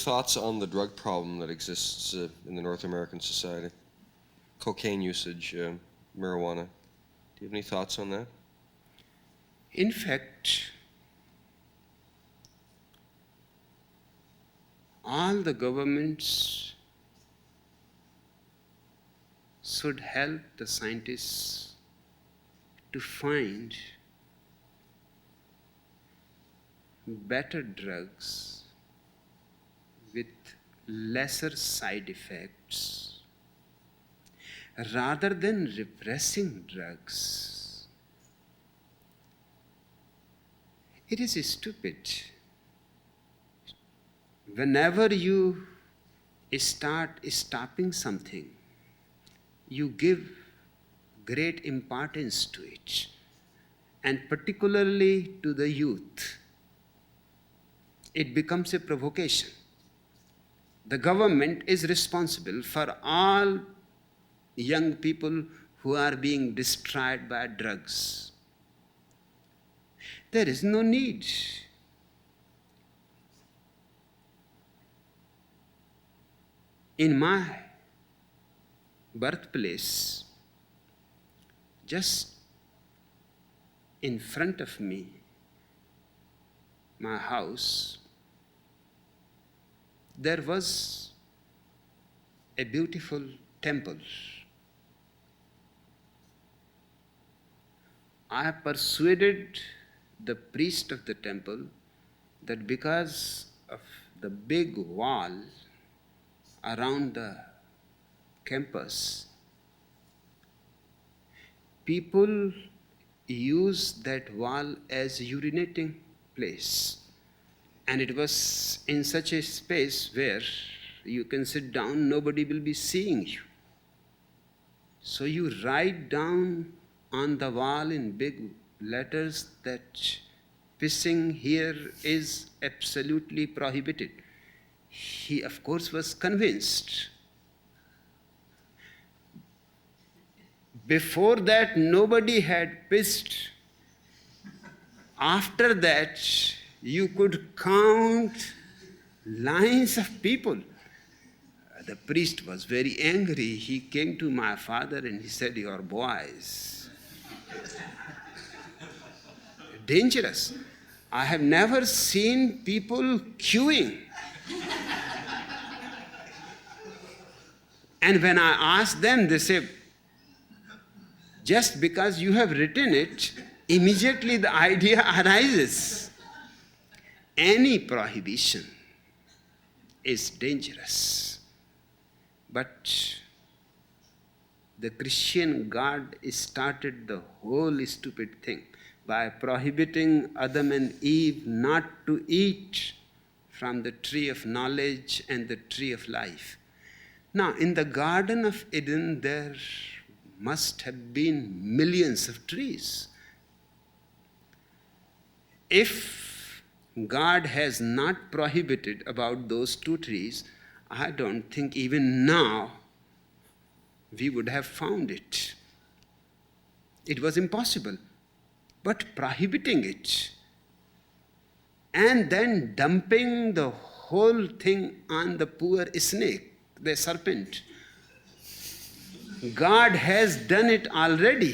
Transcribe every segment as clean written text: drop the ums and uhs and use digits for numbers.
thoughts on the drug problem that exists in the North American society? Cocaine usage, marijuana. Do you have any thoughts on that? In fact, all the governments should help the scientists to find better drugs with lesser side effects rather than repressing drugs. It is stupid. Whenever you start stopping something, you give great importance to it, and particularly to the youth. It becomes a provocation. The government is responsible for all young people who are being destroyed by drugs. There is no need. In my birthplace, just in front of me, my house, there was a beautiful temple. I persuaded the priest of the temple that because of the big wall around the campus, people use that wall as urinating place. And it was in such a space where you can sit down, nobody will be seeing you. So you write down on the wall in big letters that pissing here is absolutely prohibited. He, of course, was convinced. Before that, nobody had pissed. After that, you could count lines of people. The priest was very angry. He came to my father and he said, "Your boys, dangerous. I have never seen people queuing." And when I asked them, they say, just because you have written it, immediately the idea arises. Any prohibition is dangerous. But the Christian God started the whole stupid thing by prohibiting Adam and Eve not to eat from the tree of knowledge and the tree of life. Now, in the Garden of Eden, there must have been millions of trees. If God has not prohibited about those 2 trees, I don't think even now we would have found it. It was impossible. But prohibiting it and then dumping the whole thing on the poor snake, the serpent, God has done it already.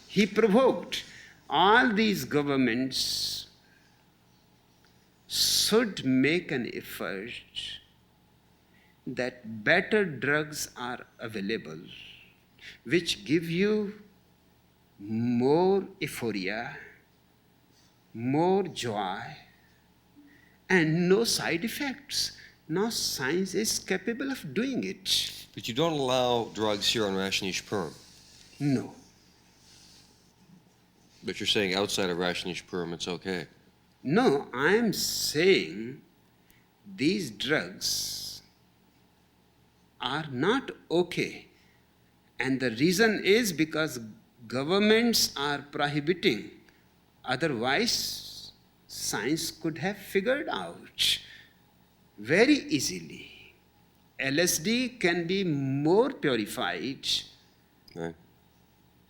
He provoked. All these governments should make an effort that better drugs are available, which give you more euphoria, more joy, and no side effects. Now science is capable of doing it. But you don't allow drugs here on Rajneeshpuram. No. But you're saying outside of Rajneeshpuram it's okay. No, I am saying these drugs are not okay. And the reason is because governments are prohibiting. Otherwise, science could have figured out very easily. LSD can be more purified, Right.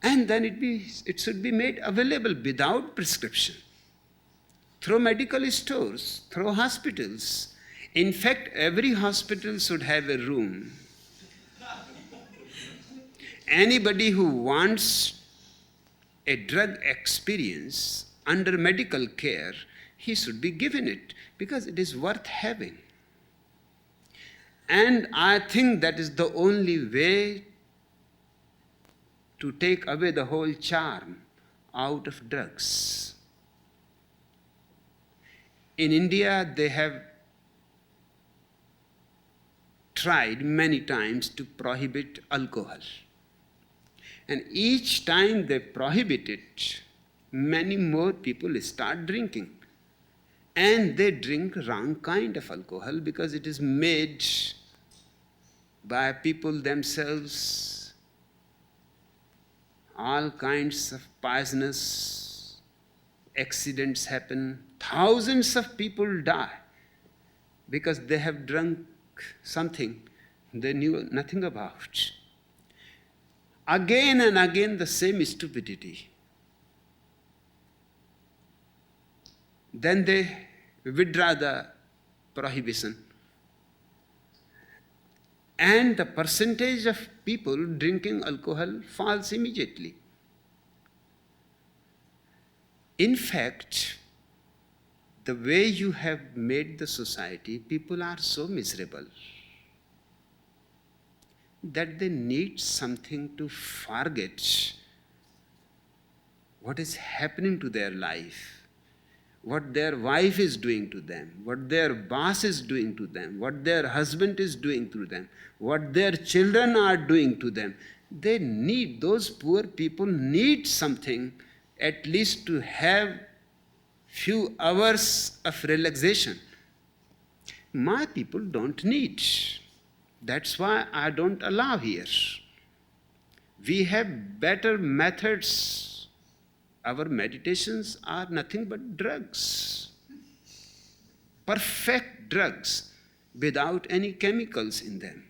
and then it should be made available without prescription, through medical stores, through hospitals. In fact, every hospital should have a room. Anybody who wants a drug experience under medical care, he should be given it because it is worth having. And I think that is the only way to take away the whole charm out of drugs. In India, they have tried many times to prohibit alcohol. And each time they prohibit it, many more people start drinking. And they drink wrong kind of alcohol because it is made by people themselves. All kinds of poisonous accidents happen. Thousands of people die because they have drunk something they knew nothing about. Again and again the same stupidity. Then they withdraw the prohibition. And the percentage of people drinking alcohol falls immediately. In fact, the way you have made the society, people are so miserable that they need something to forget what is happening to their life, what their wife is doing to them, what their boss is doing to them, what their husband is doing to them, what their children are doing to them. They need, those poor people need something at least to have few hours of relaxation. My people don't need. That's why I don't allow here. We have better methods. Our meditations are nothing but drugs. Perfect drugs without any chemicals in them.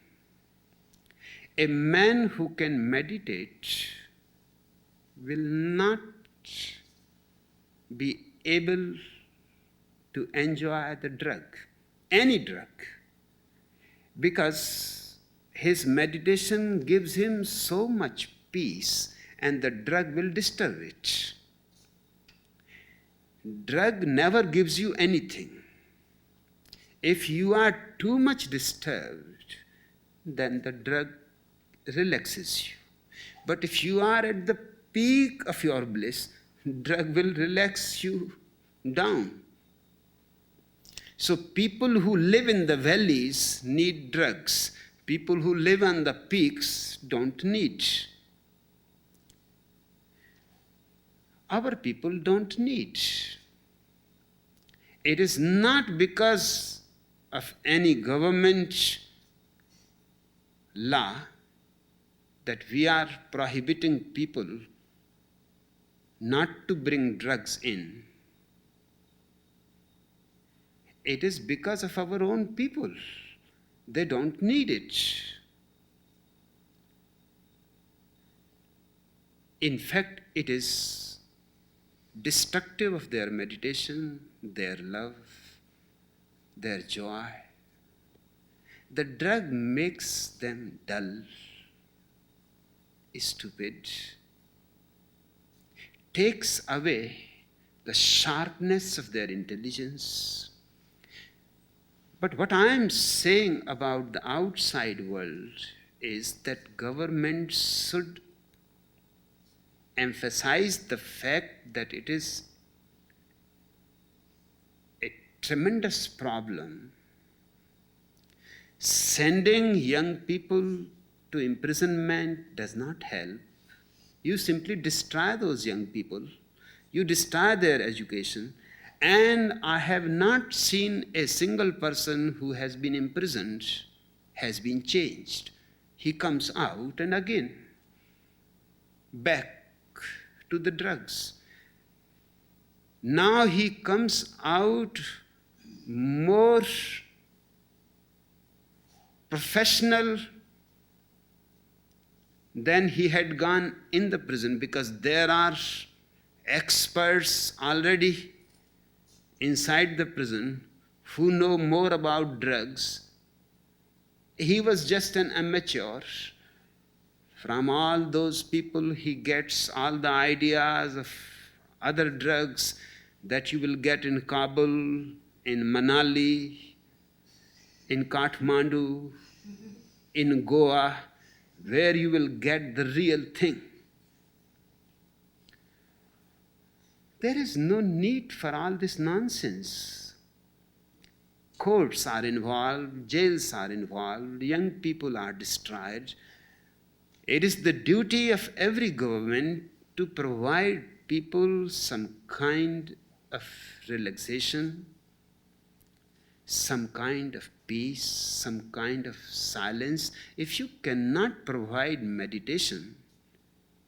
A man who can meditate will not be able to enjoy the drug, any drug, because his meditation gives him so much peace and the drug will disturb it. Drug never gives you anything. If you are too much disturbed, then the drug relaxes you. But if you are at the peak of your bliss, drug will relax you down. So people who live in the valleys need drugs. People who live on the peaks don't need. Our people don't need. It is not because of any government law that we are prohibiting people not to bring drugs in. It is because of our own people. They don't need it. In fact, it is destructive of their meditation, their love, their joy. The drug makes them dull, stupid, takes away the sharpness of their intelligence. But what I am saying about the outside world is that governments should emphasize the fact that it is a tremendous problem. Sending young people to imprisonment does not help. You simply destroy those young people. You destroy their education. And I have not seen a single person who has been imprisoned has been changed. He comes out and again back to the drugs. Now he comes out more professional than he had gone in the prison, because there are experts already inside the prison who know more about drugs. He was just an amateur. From all those people, he gets all the ideas of other drugs that you will get in Kabul, in Manali, in Kathmandu, in Goa, where you will get the real thing. There is no need for all this nonsense. Courts are involved, jails are involved, young people are destroyed. It is the duty of every government to provide people some kind of relaxation, some kind of peace, some kind of silence. If you cannot provide meditation,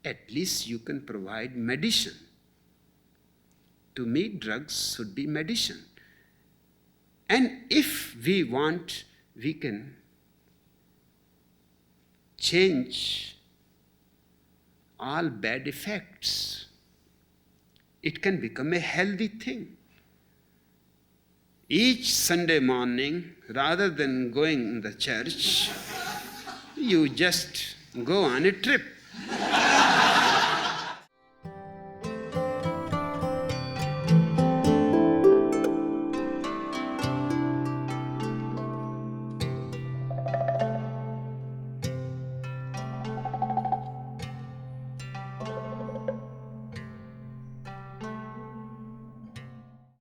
at least you can provide medicine. To me, drugs should be medicine. And if we want, we can change all bad effects. It can become a healthy thing. Each Sunday morning, rather than going in the church, you just go on a trip.